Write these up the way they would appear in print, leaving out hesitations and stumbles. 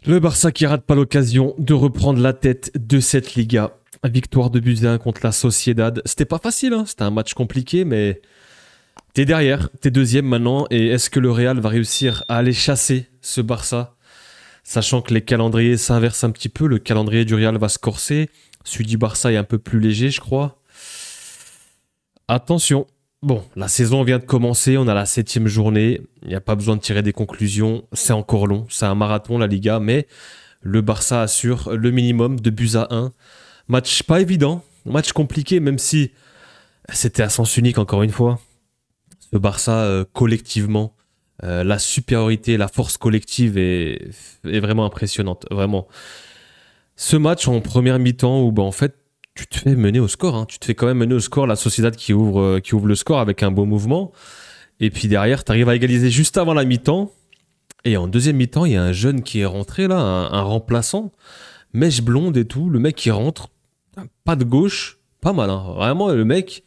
Le Barça qui rate pas l'occasion de reprendre la tête de cette Liga. Victoire de but 1 contre la Sociedad. C'était pas facile, hein, c'était un match compliqué, mais t'es derrière, t'es deuxième maintenant. Et est-ce que le Real va réussir à aller chasser ce Barça? Sachant que les calendriers s'inversent un petit peu, le calendrier du Real va se corser. Celui du Barça est un peu plus léger, je crois. Attention. Bon, la saison vient de commencer, on a la 7e journée. Il n'y a pas besoin de tirer des conclusions. C'est encore long, c'est un marathon la Liga, mais le Barça assure le minimum de buts à 1. Match pas évident, match compliqué, même si c'était à sens unique encore une fois. Le Barça, collectivement, la supériorité, la force collective est vraiment impressionnante, vraiment. Ce match en première mi-temps où en fait tu te fais mener au score, hein. Tu te fais quand même mener au score, la Sociedad qui ouvre le score avec un beau mouvement. Et puis derrière, tu arrives à égaliser juste avant la mi-temps. Et en deuxième mi-temps, il y a un jeune qui est rentré là, un remplaçant, mèche blonde et tout. Le mec qui rentre, pas de gauche, pas mal. Hein. Vraiment, le mec,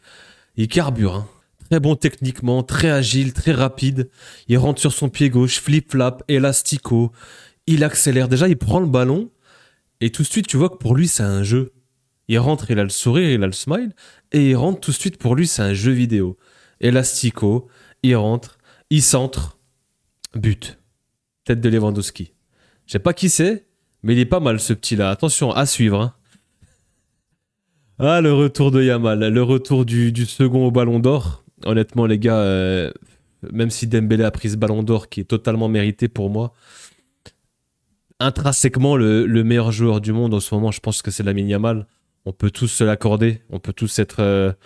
il carbure. Hein. Très bon techniquement, très agile, très rapide. Il rentre sur son pied gauche, flip-flap, élastico. Il accélère. Déjà, il prend le ballon. Et tout de suite, tu vois que pour lui, c'est un jeu. Il rentre, il a le sourire, il a le smile, et il rentre tout de suite, pour lui, c'est un jeu vidéo. Elastico, il rentre, il centre, but. Tête de Lewandowski. Je sais pas qui c'est, mais il est pas mal ce petit-là. Attention, à suivre. Hein. Ah, le retour de Yamal, le retour du second au Ballon d'Or. Honnêtement, les gars, même si Dembélé a pris ce Ballon d'Or, qui est totalement mérité pour moi, intrinsèquement, le meilleur joueur du monde en ce moment, je pense que c'est Lamine Yamal. On peut tous se l'accorder, on peut tous être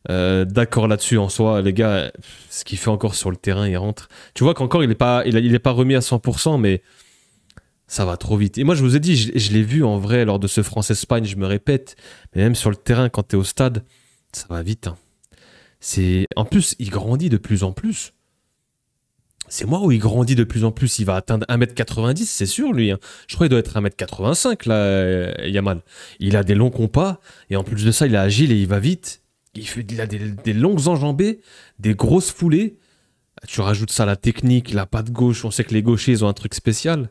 d'accord là-dessus en soi. Les gars, ce qu'il fait encore sur le terrain, il rentre. Tu vois qu'encore, il est pas remis à 100%, mais ça va trop vite. Et moi, je vous ai dit, je l'ai vu en vrai lors de ce France-Espagne, je me répète, mais même sur le terrain, quand tu es au stade, ça va vite. Hein. En plus, il grandit de plus en plus. C'est moi où il grandit de plus en plus. Il va atteindre 1m90, c'est sûr, lui. Hein. Je crois qu'il doit être 1m85, là, Yamal. Il a des longs compas, et en plus de ça, il est agile et il va vite. Il a des longues enjambées, des grosses foulées. Tu rajoutes ça à la technique, la patte gauche. On sait que les gauchers, ils ont un truc spécial.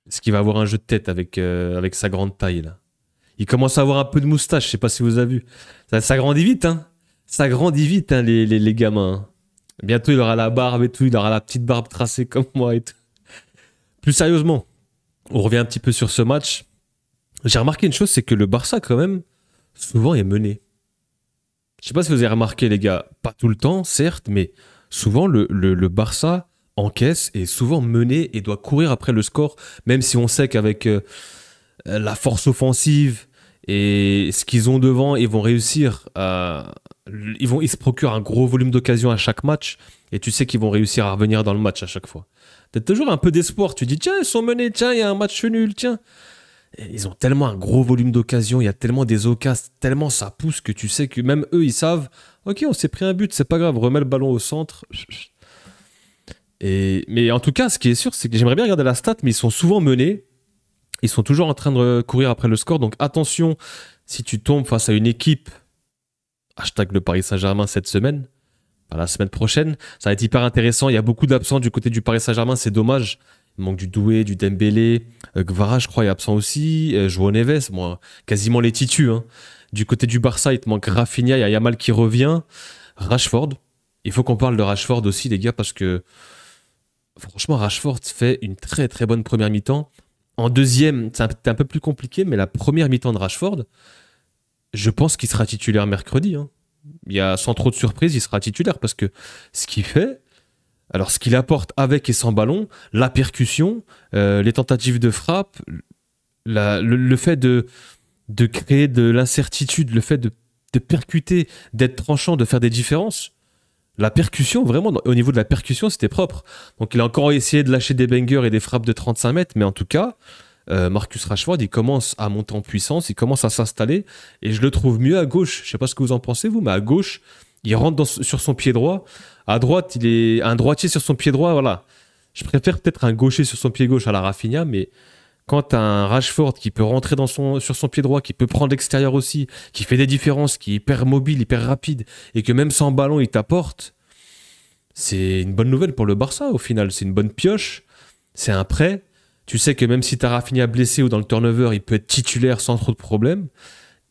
Est-ce qu'il va avoir un jeu de tête avec sa grande taille, là? Il commence à avoir un peu de moustache, je sais pas si vous avez vu. Ça grandit vite, hein. Ça grandit vite, hein, les gamins. Hein. Bientôt, il aura la barbe et tout, il aura la petite barbe tracée comme moi et tout. Plus sérieusement, on revient un petit peu sur ce match. J'ai remarqué une chose, c'est que le Barça, quand même, souvent est mené. Je sais pas si vous avez remarqué, les gars, pas tout le temps, certes, mais souvent, le Barça encaisse et est souvent mené et doit courir après le score, même si on sait qu'avec la force offensive et ce qu'ils ont devant, ils vont réussir à... Ils se procurent un gros volume d'occasions à chaque match et tu sais qu'ils vont réussir à revenir dans le match à chaque fois. T'as toujours un peu d'espoir. Tu dis, tiens, ils sont menés, tiens, il y a un match nul, tiens. Et ils ont tellement un gros volume d'occasions, il y a tellement des occasions, tellement ça pousse que tu sais que même eux, ils savent, ok, on s'est pris un but, c'est pas grave, remets le ballon au centre. Mais en tout cas, ce qui est sûr, c'est que j'aimerais bien regarder la stat, mais ils sont souvent menés. Ils sont toujours en train de courir après le score. Donc attention, si tu tombes face à une équipe, hashtag le Paris Saint-Germain cette semaine, la semaine prochaine, ça va être hyper intéressant. Il y a beaucoup d'absents du côté du Paris Saint-Germain, c'est dommage. Il manque du Doué, du Dembélé, Gvara, je crois, est absent aussi. João Neves, bon, quasiment les titus. Hein. Du côté du Barça, il te manque Rafinha, il y a Yamal qui revient. Rashford. Il faut qu'on parle de Rashford aussi, les gars, parce que franchement, Rashford fait une très très bonne première mi-temps. En deuxième, c'est un peu plus compliqué, mais la première mi-temps de Rashford, je pense qu'il sera titulaire mercredi. Hein. Sans trop de surprise, il sera titulaire parce que ce qu'il fait, alors ce qu'il apporte avec et sans ballon, la percussion, les tentatives de frappe, le fait de créer de l'incertitude, le fait de percuter, d'être tranchant, de faire des différences. La percussion, vraiment, au niveau de la percussion, c'était propre. Donc, il a encore essayé de lâcher des bangers et des frappes de 35 mètres, mais en tout cas, Marcus Rashford, il commence à monter en puissance, il commence à s'installer, et je le trouve mieux à gauche. Je ne sais pas ce que vous en pensez, vous, mais à gauche, il rentre sur son pied droit. À droite, il est un droitier sur son pied droit, voilà. Je préfère peut-être un gaucher sur son pied gauche à la Rafinha, mais quand tu as un Rashford qui peut rentrer sur son pied droit, qui peut prendre l'extérieur aussi, qui fait des différences, qui est hyper mobile, hyper rapide, et que même sans ballon, il t'apporte, c'est une bonne nouvelle pour le Barça au final. C'est une bonne pioche, c'est un prêt. Tu sais que même si t'as Rafinha blessé ou dans le turnover, il peut être titulaire sans trop de problèmes.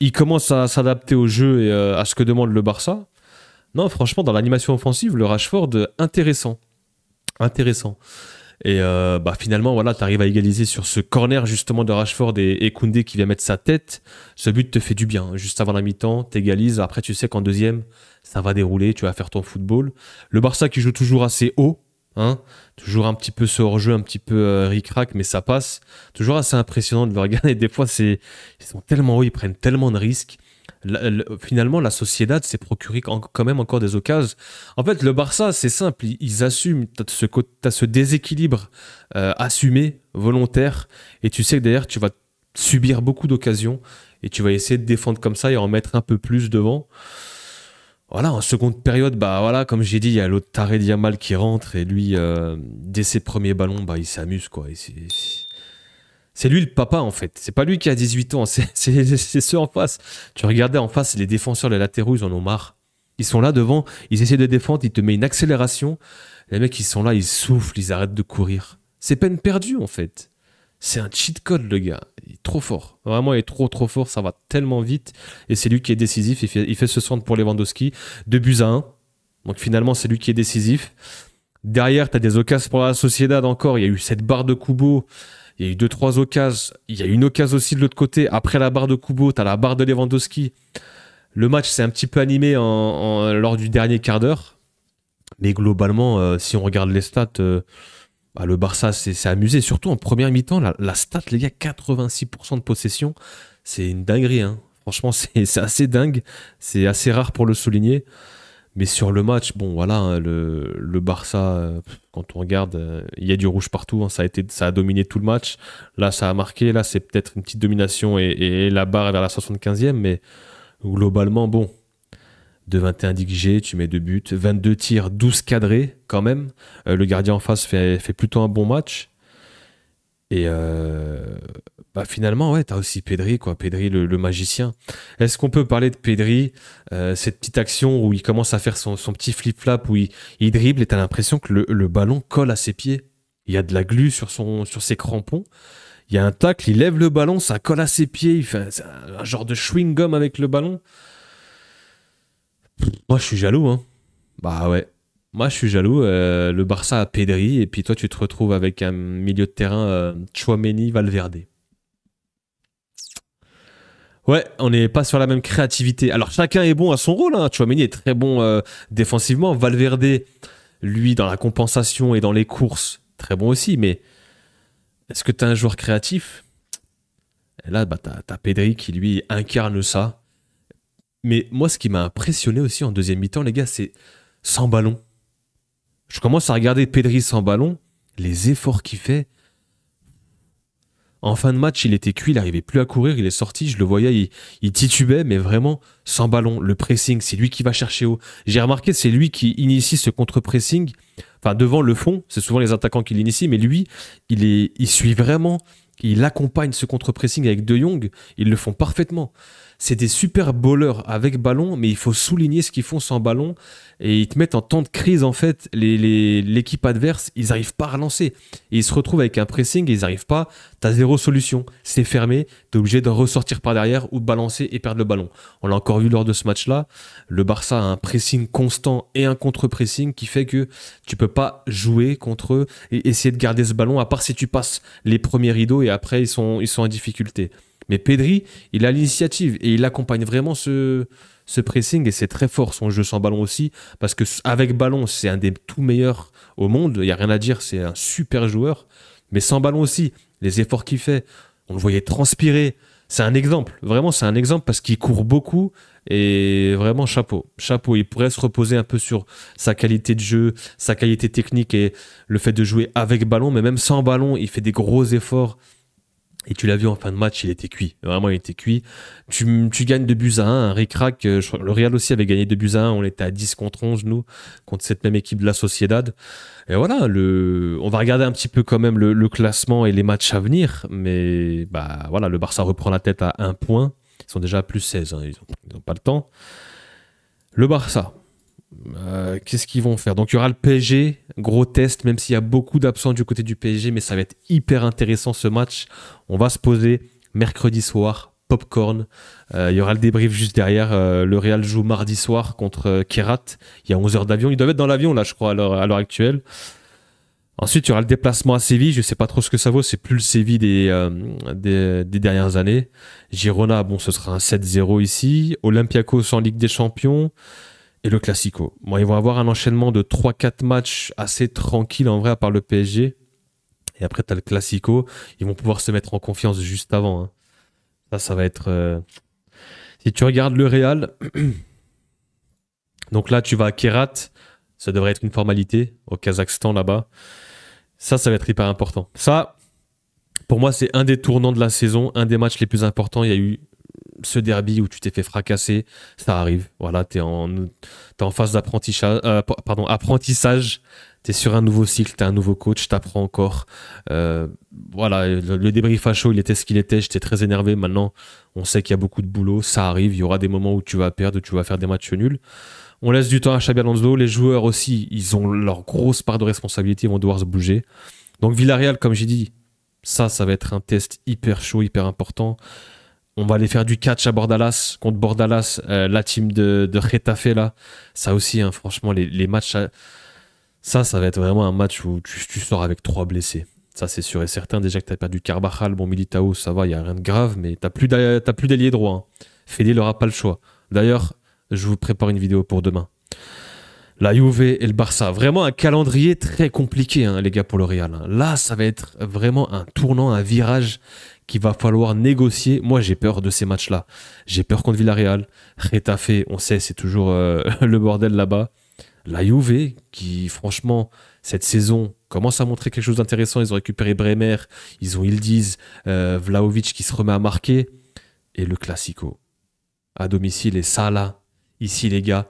Il commence à s'adapter au jeu et à ce que demande le Barça. Non, franchement, dans l'animation offensive, le Rashford, intéressant. Intéressant. Et finalement, voilà, tu arrives à égaliser sur ce corner justement de Rashford et Koundé qui vient mettre sa tête. Ce but te fait du bien. Juste avant la mi-temps, t'égalises. Après, tu sais qu'en deuxième, ça va dérouler. Tu vas faire ton football. Le Barça qui joue toujours assez haut. Hein, toujours un petit peu ce hors-jeu, un petit peu ric-rac, mais ça passe. Toujours assez impressionnant de le regarder. Des fois, ils sont tellement hauts, ils prennent tellement de risques. Finalement, la Sociedad s'est procuré quand même encore des occasions. En fait, le Barça, c'est simple, ils assument, t'as ce déséquilibre assumé, volontaire, et tu sais que derrière, tu vas subir beaucoup d'occasions, et tu vas essayer de défendre comme ça et en mettre un peu plus devant. Voilà, en seconde période, voilà, comme j'ai dit, il y a l'autre Tarek Yamal qui rentre, et lui, dès ses premiers ballons, il s'amuse, quoi. C'est lui le papa en fait. C'est pas lui qui a 18 ans, c'est ceux en face. Tu regardais en face, les défenseurs, les latéraux, ils en ont marre. Ils sont là devant, ils essaient de défendre, ils te mettent une accélération. Les mecs, ils sont là, ils soufflent, ils arrêtent de courir. C'est peine perdue en fait. C'est un cheat code le gars. Il est trop fort. Vraiment, il est trop fort. Ça va tellement vite. Et c'est lui qui est décisif. Il fait ce centre pour Lewandowski. 2-1. Donc finalement, c'est lui qui est décisif. Derrière, tu as des occasions pour la Sociedad encore. Il y a eu cette barre de Kubo. Il y a eu 2-3 occasions. Il y a une occasion aussi de l'autre côté. Après la barre de Kubo, tu as la barre de Lewandowski. Le match s'est un petit peu animé lors du dernier quart d'heure. Mais globalement, si on regarde les stats, le Barça s'est amusé. Surtout en première mi-temps, la stat, les gars, 86% de possession. C'est une dinguerie. Hein. Franchement, c'est assez dingue. C'est assez rare pour le souligner. Mais sur le match, bon voilà, hein, le Barça, quand on regarde, il y a du rouge partout, hein, ça a dominé tout le match. Là, ça a marqué, là, c'est peut-être une petite domination et la barre est vers la 75e, mais globalement, bon, de 21 XG, tu mets 2 buts, 22 tirs, 12 cadrés quand même. Le gardien en face fait plutôt un bon match. Et finalement, ouais, t'as aussi Pedri, quoi. Pedri, le magicien. Est-ce qu'on peut parler de Pedri, cette petite action où il commence à faire son petit flip-flap, où il dribble et t'as l'impression que le ballon colle à ses pieds. Il y a de la glu sur ses crampons. Il y a un tacle, il lève le ballon, ça colle à ses pieds. Il fait un genre de chewing-gum avec le ballon. Moi, je suis jaloux, hein. Bah ouais. Moi, je suis jaloux. Le Barça a Pedri, et puis toi, tu te retrouves avec un milieu de terrain Tchouaméni, Valverde. Ouais, on n'est pas sur la même créativité. Alors, chacun est bon à son rôle. Hein. Tchouaméni est très bon défensivement. Valverde, lui, dans la compensation et dans les courses, très bon aussi. Mais est-ce que tu as un joueur créatif? Et là, t'as Pedri qui, lui, incarne ça. Mais moi, ce qui m'a impressionné aussi en deuxième mi-temps, les gars, c'est sans ballon. Je commence à regarder Pedri sans ballon, les efforts qu'il fait. En fin de match, il était cuit, il n'arrivait plus à courir, il est sorti, je le voyais, il titubait, mais vraiment sans ballon. Le pressing, c'est lui qui va chercher haut. J'ai remarqué, c'est lui qui initie ce contre-pressing. Enfin, devant le fond, c'est souvent les attaquants qui l'initient, mais lui, il suit vraiment, il accompagne ce contre-pressing avec De Jong, ils le font parfaitement. C'est des super bowlers avec ballon, mais il faut souligner ce qu'ils font sans ballon. Et ils te mettent en temps de crise, en fait, l'équipe adverse, ils n'arrivent pas à relancer. Et ils se retrouvent avec un pressing et ils n'arrivent pas. Tu as zéro solution. C'est fermé, tu es obligé de ressortir par derrière ou de balancer et perdre le ballon. On l'a encore vu lors de ce match-là. Le Barça a un pressing constant et un contre-pressing qui fait que tu peux pas jouer contre eux et essayer de garder ce ballon, à part si tu passes les premiers rideaux et après ils sont en difficulté. Mais Pedri, il a l'initiative et il accompagne vraiment ce pressing et c'est très fort son jeu sans ballon aussi parce qu'avec ballon, c'est un des tout meilleurs au monde. Il n'y a rien à dire, c'est un super joueur. Mais sans ballon aussi, les efforts qu'il fait, on le voyait transpirer. C'est un exemple, vraiment c'est un exemple parce qu'il court beaucoup et vraiment chapeau. Chapeau, il pourrait se reposer un peu sur sa qualité de jeu, sa qualité technique et le fait de jouer avec ballon, mais même sans ballon, il fait des gros efforts. Et tu l'as vu en fin de match, il était cuit. Vraiment, il était cuit. Tu gagnes 2-1, un ric-rac. Le Real aussi avait gagné 2-1. On était à 10 contre 11, nous, contre cette même équipe de la Sociedad. Et voilà, on va regarder un petit peu quand même le classement et les matchs à venir. Mais voilà, le Barça reprend la tête à 1 point. Ils sont déjà à plus 16. Hein. Ils ont pas le temps. Le Barça, Qu'est-ce qu'ils vont faire? Donc il y aura le PSG, gros test, même s'il y a beaucoup d'absents du côté du PSG, mais ça va être hyper intéressant ce match. On va se poser mercredi soir, popcorn. Il y aura le débrief juste derrière. Le Real joue mardi soir contre Kerat. Il y a 11 heures d'avion. Ils doivent être dans l'avion là, je crois, à l'heure actuelle. Ensuite, il y aura le déplacement à Séville. Je ne sais pas trop ce que ça vaut. C'est plus le Séville des dernières années. Girona, bon, ce sera un 7-0 ici. Olympiakos en Ligue des Champions. Et le Classico. Bon, ils vont avoir un enchaînement de 3-4 matchs assez tranquille en vrai, à part le PSG. Et après, tu as le Classico. Ils vont pouvoir se mettre en confiance juste avant, hein. Ça va être... Si tu regardes le Real, donc là, tu vas à Kerat. Ça devrait être une formalité au Kazakhstan là-bas. Ça va être hyper important. Ça, pour moi, c'est un des tournants de la saison, un des matchs les plus importants. Il y a eu ce derby où tu t'es fait fracasser, ça arrive. Voilà, t'es en phase d'apprentissage, apprentissage. T'es sur un nouveau cycle, t'es un nouveau coach, t'apprends encore. Euh, voilà, le débrief à chaud, il était ce qu'il était. J'étais très énervé. Maintenant, on sait qu'il y a beaucoup de boulot. Ça arrive. Il y aura des moments où tu vas perdre, où tu vas faire des matchs nuls. On laisse du temps à Xabi Alonso. Les joueurs aussi, ils ont leur grosse part de responsabilité. Ils vont devoir se bouger. Donc Villarreal, comme j'ai dit, ça va être un test hyper chaud, hyper important. On va aller faire du catch à Bordalas, contre Bordalas, la team de Getafe là. Ça aussi, hein, franchement, les matchs, ça va être vraiment un match où tu sors avec 3 blessés. Ça, c'est sûr et certain. Déjà que tu as perdu Carvajal, bon, Militao, ça va, il n'y a rien de grave, mais t'as plus d'ailier droit, hein. Fede n'aura pas le choix. D'ailleurs, je vous prépare une vidéo pour demain. La Juve et le Barça. Vraiment un calendrier très compliqué, hein, les gars, pour le Real, hein. Là, ça va être vraiment un tournant, un virage qu'il va falloir négocier. Moi, j'ai peur de ces matchs-là. J'ai peur contre Villarreal. Getafe, on sait, c'est toujours le bordel là-bas. La Juve, qui, franchement, cette saison commence à montrer quelque chose d'intéressant. Ils ont récupéré Bremer, ils ont Ildiz, Vlahovic qui se remet à marquer. Et le Classico. À domicile, et ça, là, ici, les gars,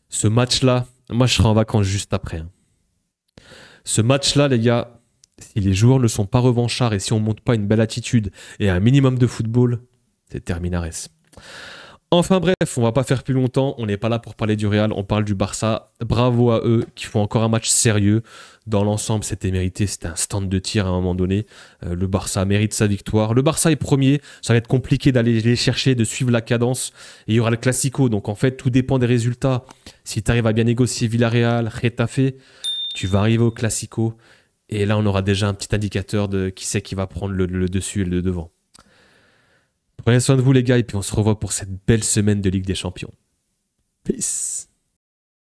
ce match-là, moi, je serai en vacances juste après, hein. Ce match-là, les gars, si les joueurs ne sont pas revanchards et si on ne monte pas une belle attitude et un minimum de football, c'est terminares. Enfin bref, on va pas faire plus longtemps. On n'est pas là pour parler du Real, on parle du Barça. Bravo à eux qui font encore un match sérieux. Dans l'ensemble, c'était mérité. C'était un stand de tir à un moment donné. Le Barça mérite sa victoire. Le Barça est premier. Ça va être compliqué d'aller les chercher, de suivre la cadence. Et il y aura le Classico. Donc en fait, tout dépend des résultats. Si tu arrives à bien négocier Villarreal, Getafe, tu vas arriver au Classico. Et là, on aura déjà un petit indicateur de qui c'est qui va prendre le dessus et le devant. Prenez soin de vous les gars et puis on se revoit pour cette belle semaine de Ligue des Champions. Peace.